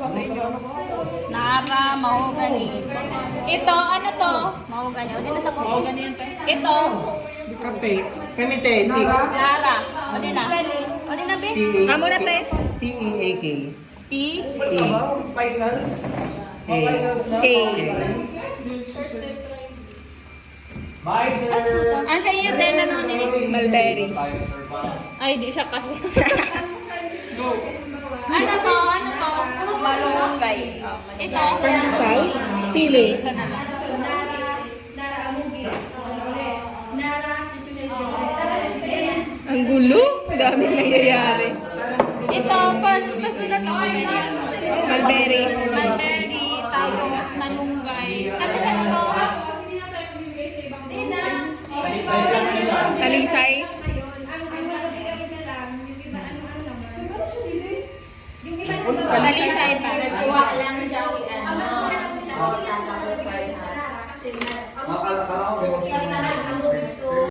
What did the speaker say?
sa inyo. Nara, mahogany. Ito, ano to? Mahogany. O, di na sa Oo, po. ganyan te. Ito, Kape. Kami te. Nara. O, di na. O, di na, be. Amo na te. T-E-A-K. T. E. Finals. A. K. Bye, sir. Ang sa iyo, din, ano ni? Mulberry. Ay, di siya kasi. Go. Ano to? Ano to? Malunggay. Ito. Pandesal. Pili. Ito na lang. Ang gulo. Daming nangyayari. Ito, pasulat ako ganyan. Mulberry. Mulberry, tapos malunggay. Tapos ano to? Talisay. Talisay pa. Akala ko,